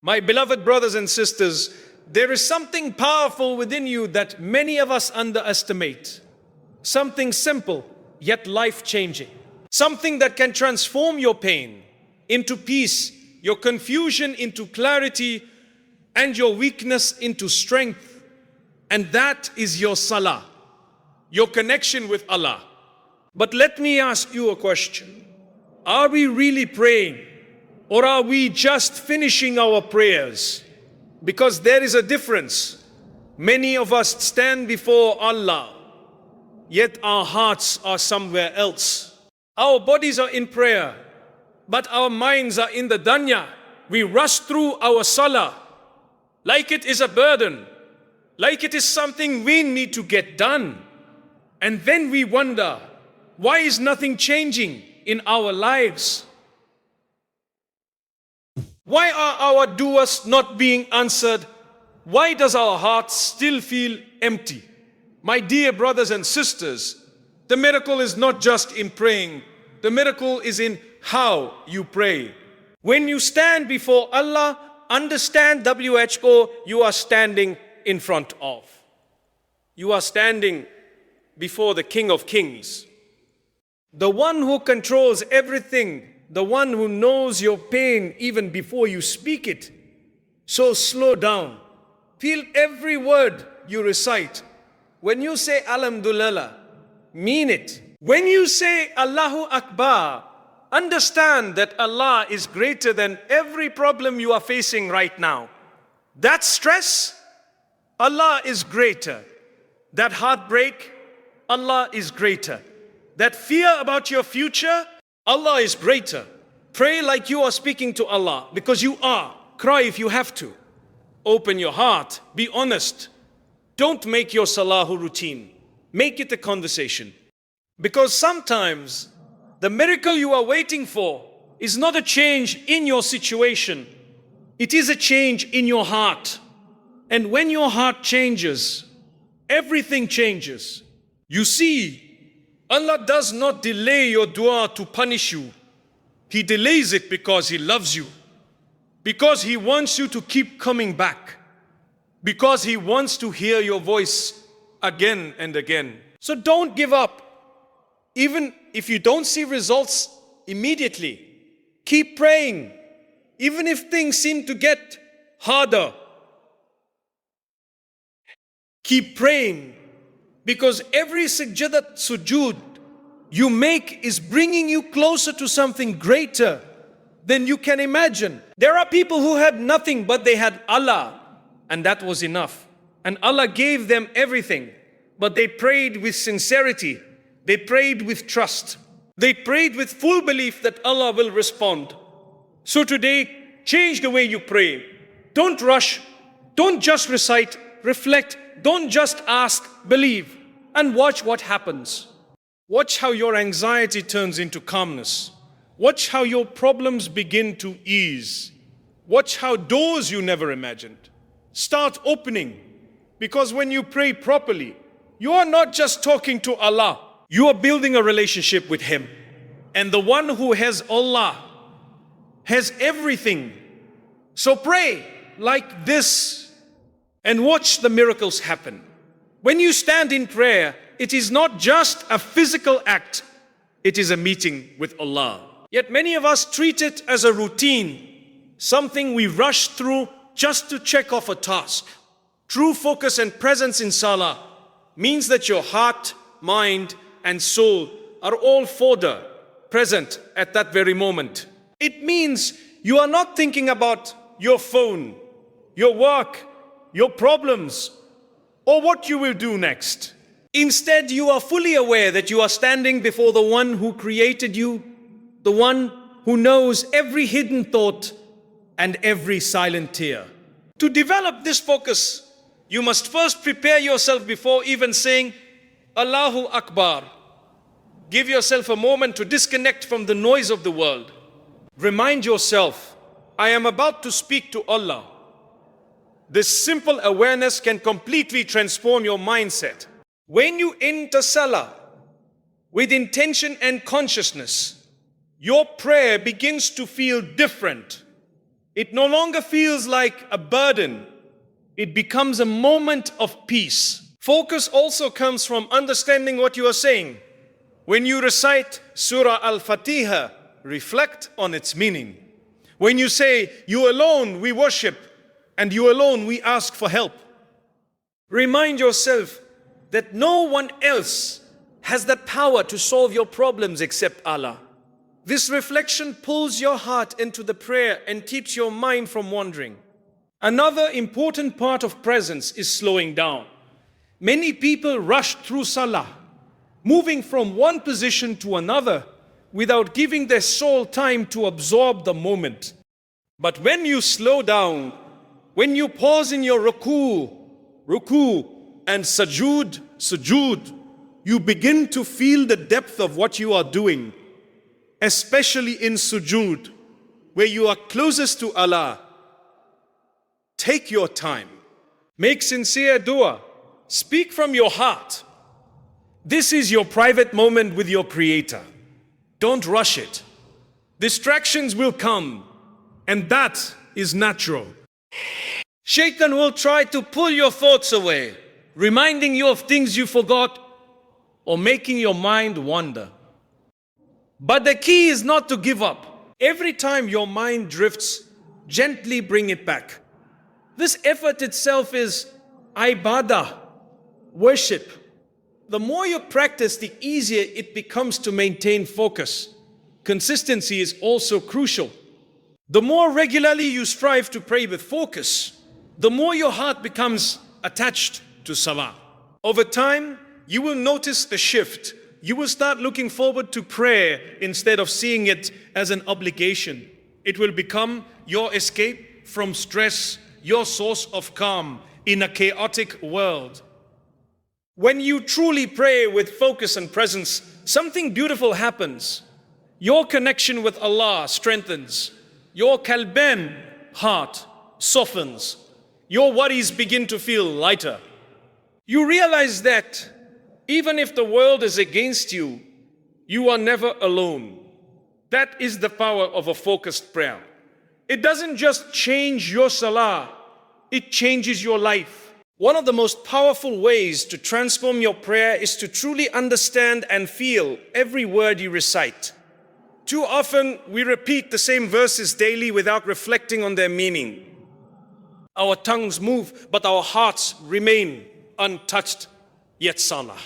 My beloved brothers and sisters, there is something powerful within you that many of us underestimate. Something simple, yet life-changing. Something that can transform your pain into peace, your confusion into clarity, and your weakness into strength. And that is your Salah, your connection with Allah. But let me ask you a question. Are we really praying? Or are we just finishing our prayers? Because there is a difference. Many of us stand before Allah, yet our hearts are somewhere else. Our bodies are in prayer, but our minds are in the dunya. We rush through our salah like it is a burden, like it is something we need to get done. And then we wonder, why is nothing changing in our lives? Why are our du'as not being answered? Why does our heart still feel empty? My dear brothers and sisters, the miracle is not just in praying. The miracle is in how you pray. When you stand before Allah, understand WHO, you are standing in front of. You are standing before the King of Kings. The one who controls everything, the one who knows your pain even before you speak it. So slow down. Feel every word you recite. When you say Alhamdulillah, mean it. When you say Allahu Akbar, understand that Allah is greater than every problem you are facing right now. That stress, Allah is greater. That heartbreak, Allah is greater. That fear about your future, Allah is greater. Pray like you are speaking to Allah, because you are. Cry if you have to. Open your heart. Be honest. Don't make your salahu routine. Make it a conversation. Because sometimes the miracle you are waiting for is not a change in your situation. It is a change in your heart. And when your heart changes, everything changes. You see, Allah does not delay your dua to punish you. He delays it because He loves you. Because He wants you to keep coming back. Because He wants to hear your voice again and again. So don't give up. Even if you don't see results immediately, keep praying. Even if things seem to get harder, keep praying. Because every sujood you make is bringing you closer to something greater than you can imagine. There are people who had nothing, but they had Allah, and that was enough. And Allah gave them everything, but they prayed with sincerity. They prayed with trust. They prayed with full belief that Allah will respond. So today, change the way you pray. Don't rush. Don't just recite. Reflect. Don't just ask. Believe. And watch what happens. Watch how your anxiety turns into calmness. Watch how your problems begin to ease. Watch how doors you never imagined start opening. Because when you pray properly, you are not just talking to Allah. You are building a relationship with Him. And the one who has Allah has everything. So pray like this and watch the miracles happen. When you stand in prayer, it is not just a physical act. It is a meeting with Allah. Yet many of us treat it as a routine, something we rush through just to check off a task. True focus and presence in Salah means that your heart, mind, and soul are all fodder, present at that very moment. It means you are not thinking about your phone, your work, your problems, or what you will do next. Instead, you are fully aware that you are standing before the one who created you, the one who knows every hidden thought and every silent tear. To develop this focus, you must first prepare yourself before even saying, Allahu Akbar. Give yourself a moment to disconnect from the noise of the world. Remind yourself, I am about to speak to Allah. This simple awareness can completely transform your mindset. When you enter Salah with intention and consciousness, your prayer begins to feel different. It no longer feels like a burden. It becomes a moment of peace. Focus also comes from understanding what you are saying. When you recite Surah Al-Fatiha, reflect on its meaning. When you say, you alone we worship, and you alone we ask for help, remind yourself that no one else has the power to solve your problems except Allah. This reflection pulls your heart into the prayer and keeps your mind from wandering. Another important part of presence is slowing down. Many people rush through Salah, moving from one position to another without giving their soul time to absorb the moment. But when you slow down, when you pause in your ruku, and sujood, you begin to feel the depth of what you are doing, especially in sujood, where you are closest to Allah. Take your time, make sincere dua, speak from your heart. This is your private moment with your Creator. Don't rush it. Distractions will come, and that is natural. Shaitan will try to pull your thoughts away, reminding you of things you forgot or making your mind wander. But the key is not to give up. Every time your mind drifts, gently bring it back. This effort itself is ibadah, worship. The more you practice, the easier it becomes to maintain focus. Consistency is also crucial. The more regularly you strive to pray with focus, the more your heart becomes attached to Salah. Over time, you will notice a shift. You will start looking forward to prayer instead of seeing it as an obligation. It will become your escape from stress, your source of calm in a chaotic world. When you truly pray with focus and presence, something beautiful happens. Your connection with Allah strengthens. Your kalban, heart, softens. Your worries begin to feel lighter. You realize that even if the world is against you, you are never alone. That is the power of a focused prayer. It doesn't just change your salah, it changes your life. One of the most powerful ways to transform your prayer is to truly understand and feel every word you recite. Too often we repeat the same verses daily without reflecting on their meaning. Our tongues move, but our hearts remain untouched. Yet Salah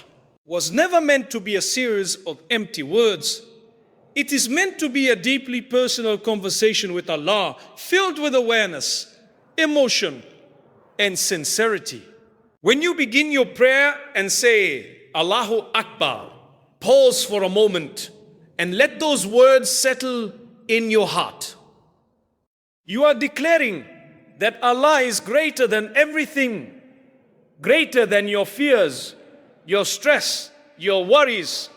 was never meant to be a series of empty words. It is meant to be a deeply personal conversation with Allah, filled with awareness, emotion, and sincerity. When you begin your prayer and say, Allahu Akbar, pause for a moment and let those words settle in your heart. You are declaring that Allah is greater than everything, greater than your fears, your stress, your worries,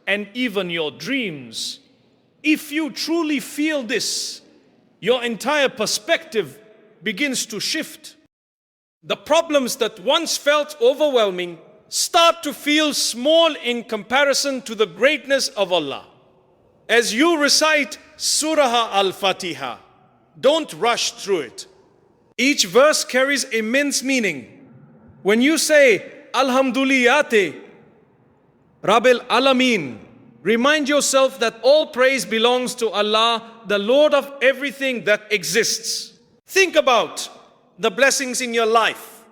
and even your dreams. If you truly feel this, your entire perspective begins to shift. The problems that once felt overwhelming start to feel small in comparison to the greatness of Allah. As you recite Surah Al-Fatiha, don't rush through it. Each verse carries immense meaning. When you say Alhamdulillahate Rabbil Alameen, remind yourself that all praise belongs to Allah, the Lord of everything that exists. Think about the blessings in your life,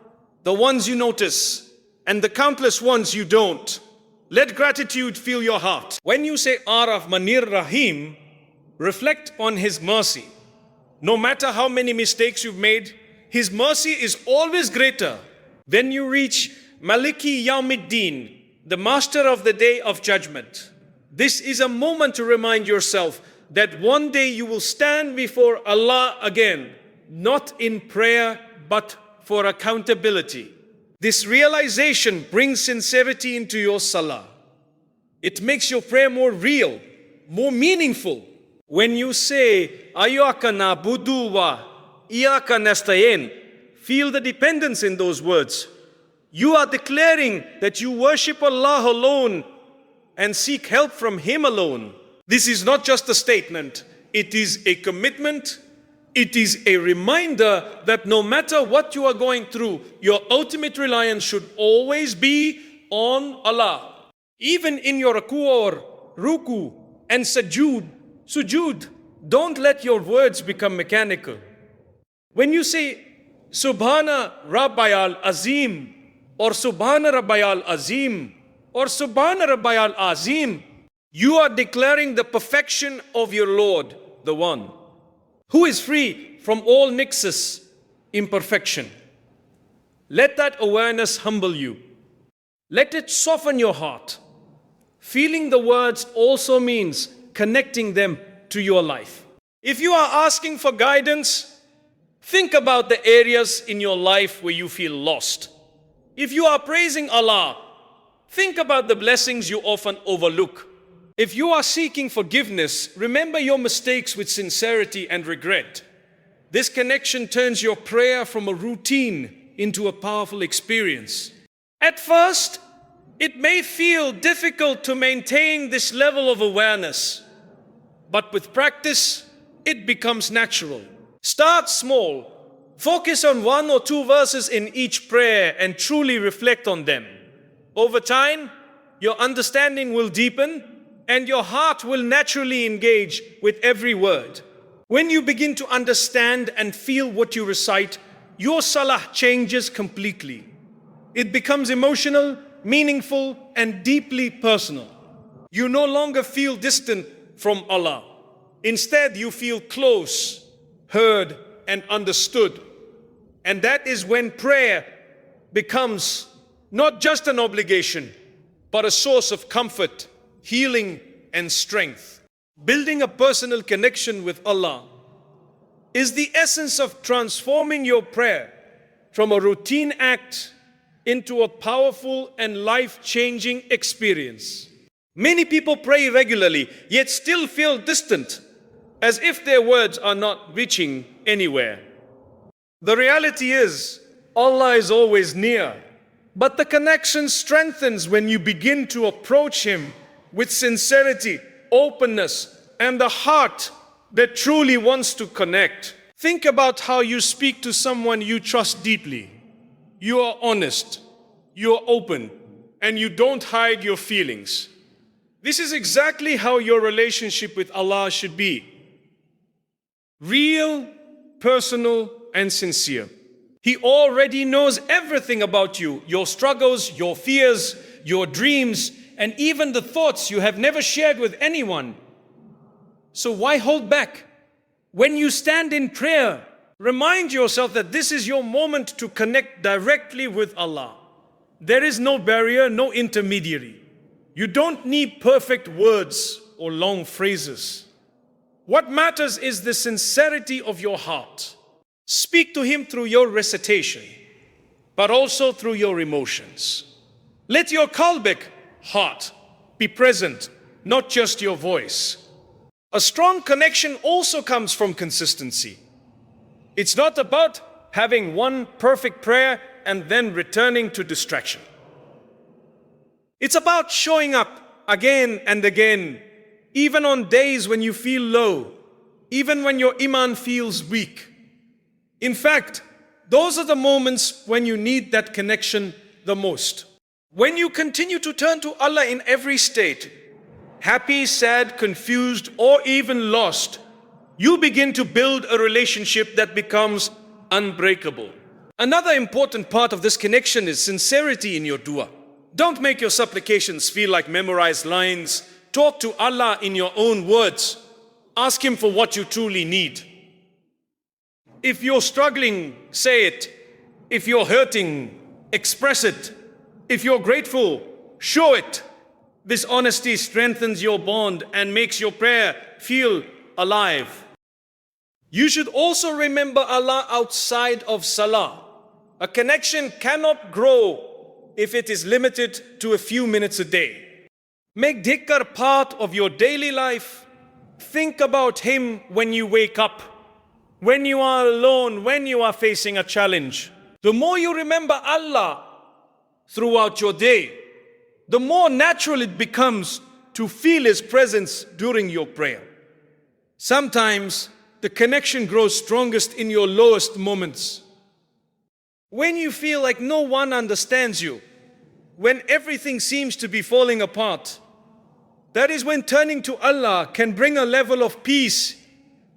the ones you notice, and the countless ones you don't. Let gratitude fill your heart. When you say Ar-Rahmanir Rahim, reflect on His mercy. No matter how many mistakes you've made, His mercy is always greater. Then you reach Maliki Yawmiddin, the master of the day of judgment. This is a moment to remind yourself that one day you will stand before Allah again, not in prayer, but for accountability. This realization brings sincerity into your salah. It makes your prayer more real, more meaningful. When you say, Ayyaka na'budu wa iyyaka nasta'in, feel the dependence in those words. You are declaring that you worship Allah alone and seek help from Him alone. This is not just a statement, it is a commitment, It is a reminder that no matter what you are going through, your ultimate reliance should always be on Allah. Even in your ruku and sujood, don't let your words become mechanical. When you say Subhana Rabbayal Azim or Subhana Rabbayal Azim or Subhana Rabbayal Azim, you are declaring the perfection of your Lord, the One, who is free from all nixes, imperfection. Let that awareness humble you. Let it soften your heart. Feeling the words also means connecting them to your life. If you are asking for guidance, think about the areas in your life where you feel lost. If you are praising Allah, think about the blessings you often overlook. If you are seeking forgiveness, remember your mistakes with sincerity and regret. This connection turns your prayer from a routine into a powerful experience. At first, it may feel difficult to maintain this level of awareness, but with practice, it becomes natural. Start small. Focus on 1 or 2 verses in each prayer and truly reflect on them. Over time, your understanding will deepen and your heart will naturally engage with every word. When you begin to understand and feel what you recite, your salah changes completely. It becomes emotional, meaningful, and deeply personal. You no longer feel distant from Allah. Instead, you feel close, heard, and understood. And that is when prayer becomes not just an obligation, but a source of comfort, healing, and strength. Building a personal connection with Allah is the essence of transforming your prayer from a routine act into a powerful and life-changing experience. Many people pray regularly, yet still feel distant, as if their words are not reaching anywhere. The reality is, Allah is always near, but the connection strengthens when you begin to approach Him with sincerity, openness, and the heart that truly wants to connect. Think about how you speak to someone you trust deeply. You are honest, you are open, and you don't hide your feelings. This is exactly how your relationship with Allah should be. Real, personal, and sincere. He already knows everything about you, your struggles, your fears, your dreams, and even the thoughts you have never shared with anyone. So why hold back? When you stand in prayer, remind yourself that this is your moment to connect directly with Allah. There is no barrier, no intermediary. You don't need perfect words or long phrases. What matters is the sincerity of your heart. Speak to Him through your recitation, but also through your emotions. Let your qalbik, heart, be present, not just your voice. A strong connection also comes from consistency. It's not about having one perfect prayer and then returning to distraction. It's about showing up again and again, even on days when you feel low, even when your iman feels weak. In fact, those are the moments when you need that connection the most. When you continue to turn to Allah in every state, happy, sad, confused, or even lost, you begin to build a relationship that becomes unbreakable. Another important part of this connection is sincerity in your dua. Don't make your supplications feel like memorized lines. Talk to Allah in your own words. Ask Him for what you truly need. If you're struggling, say it. If you're hurting, express it. If you're grateful, show it. This honesty strengthens your bond and makes your prayer feel alive. You should also remember Allah outside of Salah. A connection cannot grow if it is limited to a few minutes a day. Make dhikr part of your daily life. Think about Him when you wake up, when you are alone, when you are facing a challenge. The more you remember Allah throughout your day, the more natural it becomes to feel His presence during your prayer. Sometimes the connection grows strongest in your lowest moments. When you feel like no one understands you, when everything seems to be falling apart, that is when turning to Allah can bring a level of peace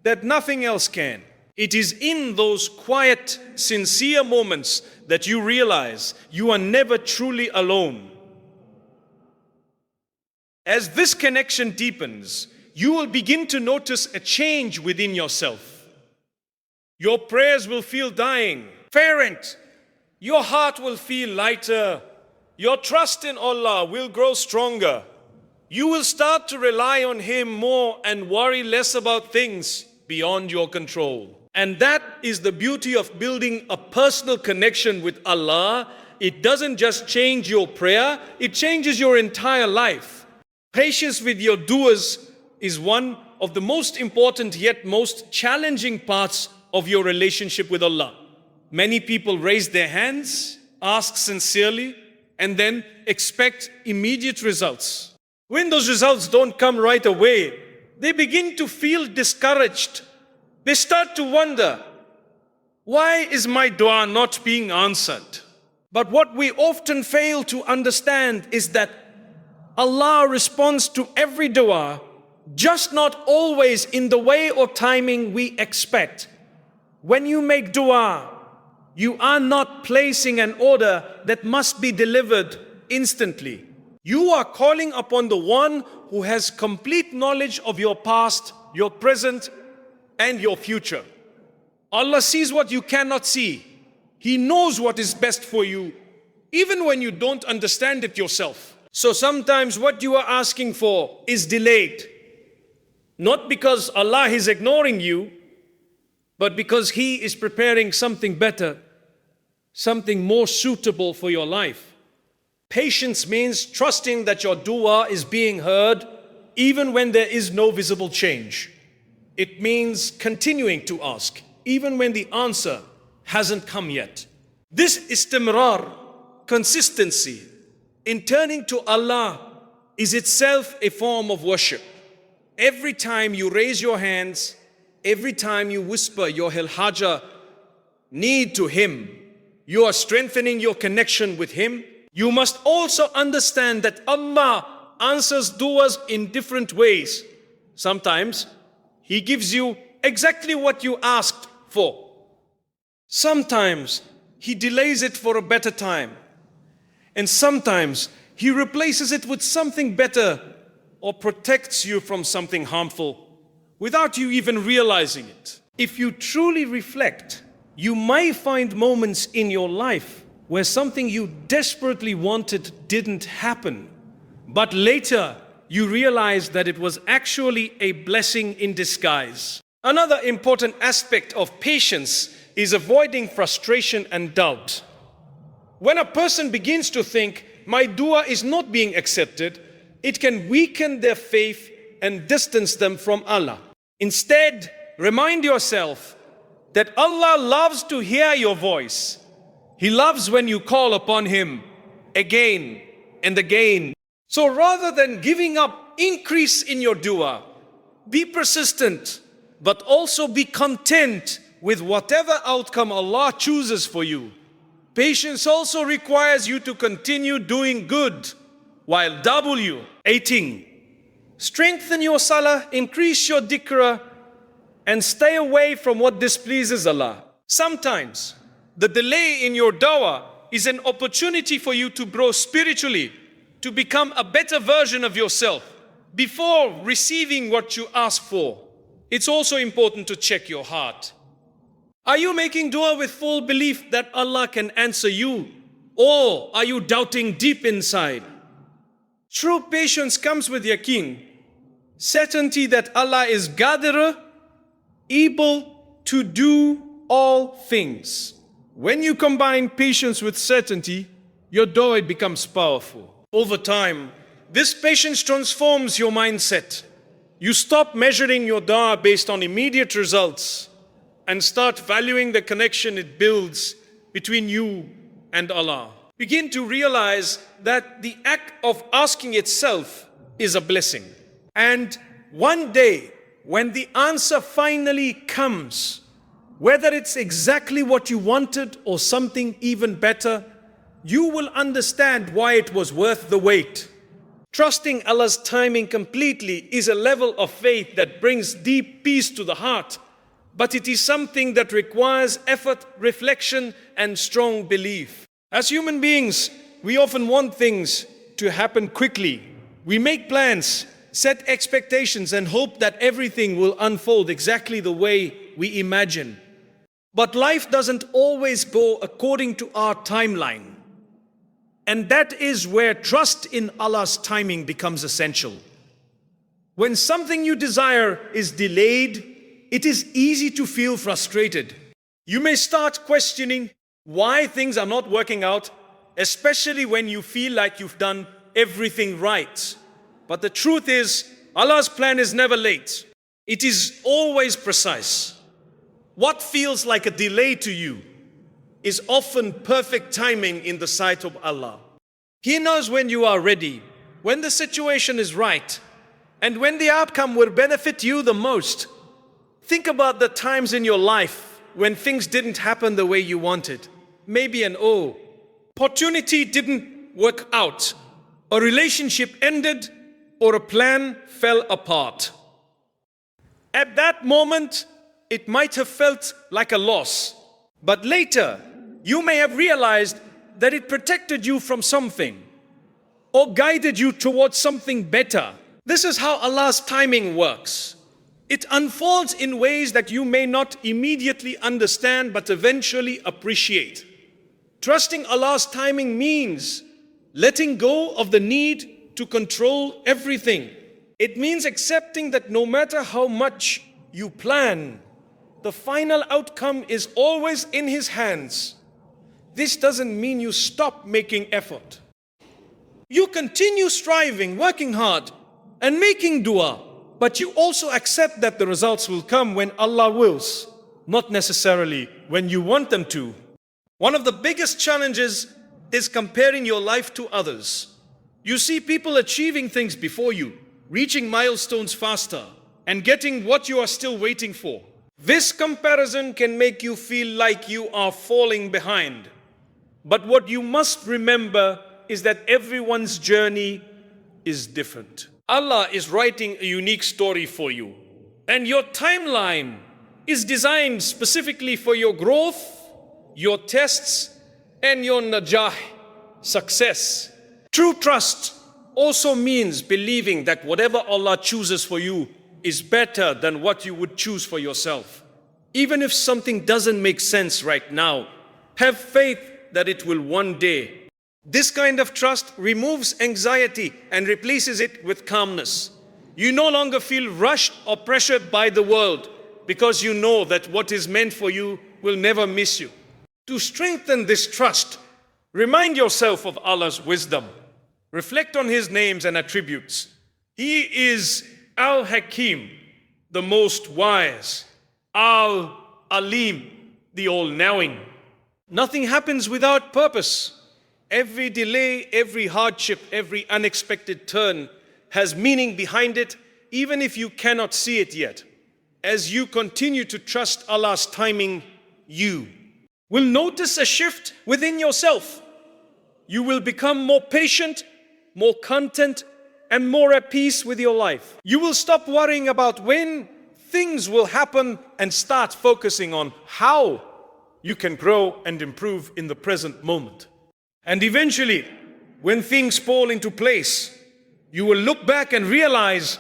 that nothing else can. It is in those quiet, sincere moments that you realize you are never truly alone. As this connection deepens, you will begin to notice a change within yourself. Your prayers will feel dying. Fervent. Your heart will feel lighter. Your trust in Allah will grow stronger. You will start to rely on Him more and worry less about things beyond your control. And that is the beauty of building a personal connection with Allah. It doesn't just change your prayer, it changes your entire life. Patience with your du'as is one of the most important yet most challenging parts of your relationship with Allah. Many people raise their hands, ask sincerely, and then expect immediate results. When those results don't come right away, they begin to feel discouraged. They start to wonder, why is my dua not being answered? But what we often fail to understand is that Allah responds to every dua, just not always in the way or timing we expect. When you make dua, you are not placing an order that must be delivered instantly. You are calling upon the one who has complete knowledge of your past, your present, and your future. Allah sees what you cannot see. He knows what is best for you, even when you don't understand it yourself. So sometimes what you are asking for is delayed. Not because Allah is ignoring you, but because He is preparing something better, something more suitable for your life. Patience means trusting that your dua is being heard even when there is no visible change. It means continuing to ask even when the answer hasn't come yet. This istimrar, consistency in turning to Allah, is itself a form of worship. Every time you raise your hands, every time you whisper your hilhaja need to Him, you are strengthening your connection with Him. You must also understand that Allah answers du'as in different ways. Sometimes He gives you exactly what you asked for. Sometimes He delays it for a better time. And sometimes He replaces it with something better or protects you from something harmful without you even realizing it. If you truly reflect, you might find moments in your life where something you desperately wanted didn't happen, but later you realize that it was actually a blessing in disguise. Another important aspect of patience is avoiding frustration and doubt. When a person begins to think, my dua is not being accepted, it can weaken their faith and distance them from Allah. Instead, remind yourself that Allah loves to hear your voice. He loves when you call upon Him again and again. So rather than giving up, increase in your dua. Be persistent, but also be content with whatever outcome Allah chooses for you. Patience also requires you to continue doing good while W-18. Strengthen your salah, increase your dhikr, and stay away from what displeases Allah. Sometimes the delay in your dawah is an opportunity for you to grow spiritually, to become a better version of yourself before receiving what you ask for. It's also important to check your heart. Are you making dua with full belief that Allah can answer you? Or are you doubting deep inside? True patience comes with yaqeen, certainty that Allah is gatherer, able to do all things. When you combine patience with certainty, your dua becomes powerful. Over time, this patience transforms your mindset. You stop measuring your dua based on immediate results and start valuing the connection it builds between you and Allah. Begin to realize that the act of asking itself is a blessing. And one day, when the answer finally comes, whether it's exactly what you wanted or something even better, you will understand why it was worth the wait. Trusting Allah's timing completely is a level of faith that brings deep peace to the heart, but it is something that requires effort, reflection, and strong belief. As human beings, we often want things to happen quickly. We make plans, set expectations, and hope that everything will unfold exactly the way we imagine. But life doesn't always go according to our timeline. And that is where trust in Allah's timing becomes essential. When something you desire is delayed, it is easy to feel frustrated. You may start questioning why things are not working out, especially when you feel like you've done everything right. But the truth is, Allah's plan is never late. It is always precise. What feels like a delay to you is often perfect timing in the sight of Allah. He knows when you are ready, when the situation is right, and when the outcome will benefit you the most. Think about the times in your life when things didn't happen the way you wanted. Maybe an opportunity didn't work out, a relationship ended, or a plan fell apart. At that moment, it might have felt like a loss, but later you may have realized that it protected you from something or guided you towards something better. This is how Allah's timing works. It unfolds in ways that you may not immediately understand but eventually appreciate. Trusting Allah's timing means letting go of the need to control everything. It means accepting that no matter how much you plan, the final outcome is always in His hands. This doesn't mean you stop making effort. You continue striving, working hard, and making dua, but you also accept that the results will come when Allah wills, not necessarily when you want them to. One of the biggest challenges is comparing your life to others. You see people achieving things before you, reaching milestones faster, and getting what you are still waiting for. This comparison can make you feel like you are falling behind. But what you must remember is that everyone's journey is different. Allah is writing a unique story for you, and your timeline is designed specifically for your growth, your tests, and your najah, success. True trust also means believing that whatever Allah chooses for you is better than what you would choose for yourself. Even if something doesn't make sense right now, have faith that it will one day. This kind of trust removes anxiety and replaces it with calmness. You no longer feel rushed or pressured by the world because you know that what is meant for you will never miss you. To strengthen this trust, remind yourself of Allah's wisdom. Reflect on His names and attributes. He is Al-Hakim, the most wise, Al-Alim, the all-knowing. Nothing happens without purpose. Every delay, every hardship, every unexpected turn has meaning behind it, even if you cannot see it yet. As you continue to trust Allah's timing, you will notice a shift within yourself. You will become more patient, more content, and more at peace with your life. You will stop worrying about when things will happen and start focusing on how you can grow and improve in the present moment. And eventually, when things fall into place, you will look back and realize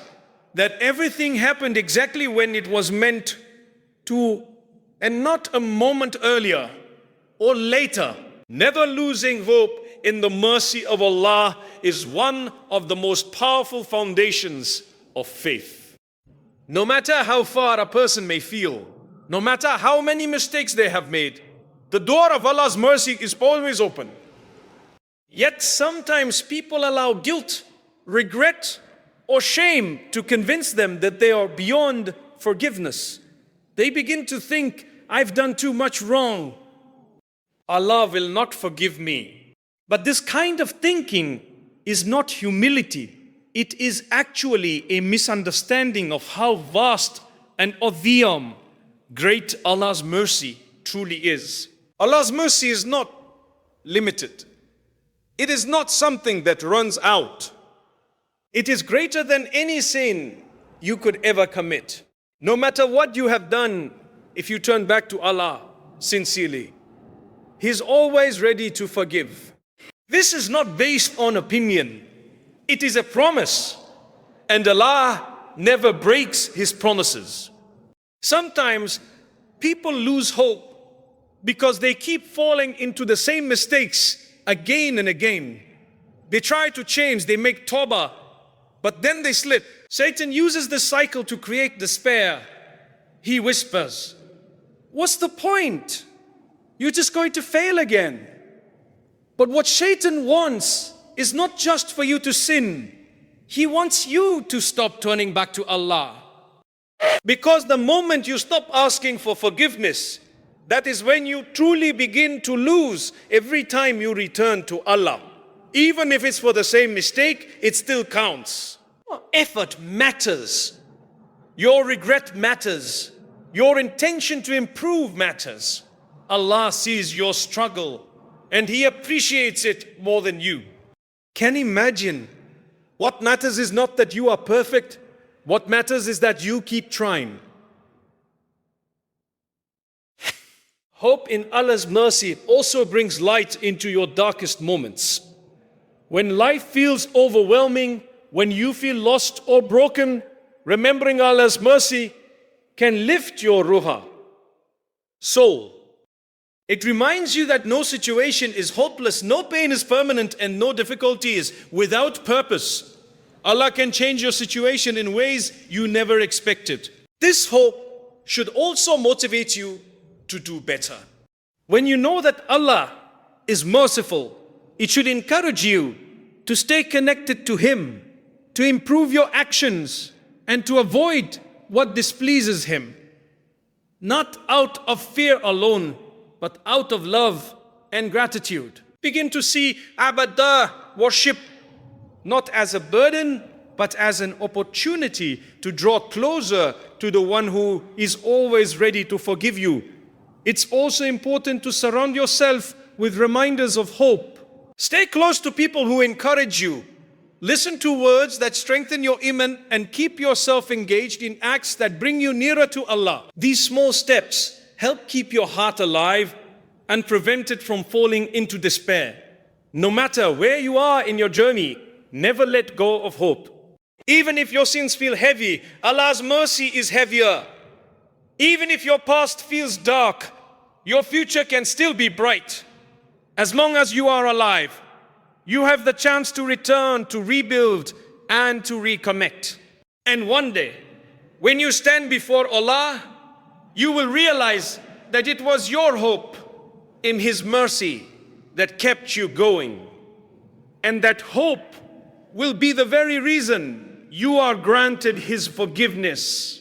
that everything happened exactly when it was meant to, and not a moment earlier or later. Never losing hope in the mercy of Allah is one of the most powerful foundations of faith. No matter how far a person may feel, no matter how many mistakes they have made, the door of Allah's mercy is always open. Yet sometimes people allow guilt, regret, or shame to convince them that they are beyond forgiveness. They begin to think, I've done too much wrong. Allah will not forgive me. But this kind of thinking is not humility. it is actually a misunderstanding of how vast and adhim great Allah's mercy truly is. Allah's mercy is not limited. It is not something that runs out. It is greater than any sin you could ever commit. No matter what you have done, if you turn back to Allah sincerely, He's always ready to forgive. This is not based on opinion. It is a promise. And Allah never breaks His promises. Sometimes people lose hope because they keep falling into the same mistakes again and again. They try to change, they make tawbah, but then they slip. Satan uses this cycle to create despair. He whispers, "What's the point? You're just going to fail again." But what Satan wants is not just for you to sin. He wants you to stop turning back to Allah. Because the moment you stop asking for forgiveness, that is when you truly begin to lose every time you return to Allah. Even if it's for the same mistake, it still counts. Effort matters. Your regret matters. Your intention to improve matters. Allah sees your struggle and He appreciates it more than you. Can you imagine? What matters is not that you are perfect. What matters is that you keep trying. Hope in Allah's mercy also brings light into your darkest moments. When life feels overwhelming, when you feel lost or broken, remembering Allah's mercy can lift your ruha, soul. It reminds you that no situation is hopeless, no pain is permanent, and no difficulty is without purpose. Allah can change your situation in ways you never expected. This hope should also motivate you to do better. When you know that Allah is merciful, it should encourage you to stay connected to Him, to improve your actions, and to avoid what displeases Him. Not out of fear alone, but out of love and gratitude. Begin to see ibadah, worship, not as a burden, but as an opportunity to draw closer to the one who is always ready to forgive you. It's also important to surround yourself with reminders of hope. Stay close to people who encourage you. Listen to words that strengthen your iman and keep yourself engaged in acts that bring you nearer to Allah. These small steps help keep your heart alive and prevent it from falling into despair. No matter where you are in your journey, never let go of hope. Even if your sins feel heavy, Allah's mercy is heavier. Even if your past feels dark, your future can still be bright. As long as you are alive, you have the chance to return, to rebuild, and to reconnect. And one day, when you stand before Allah, you will realize that it was your hope in His mercy that kept you going. And that hope will be the very reason you are granted His forgiveness.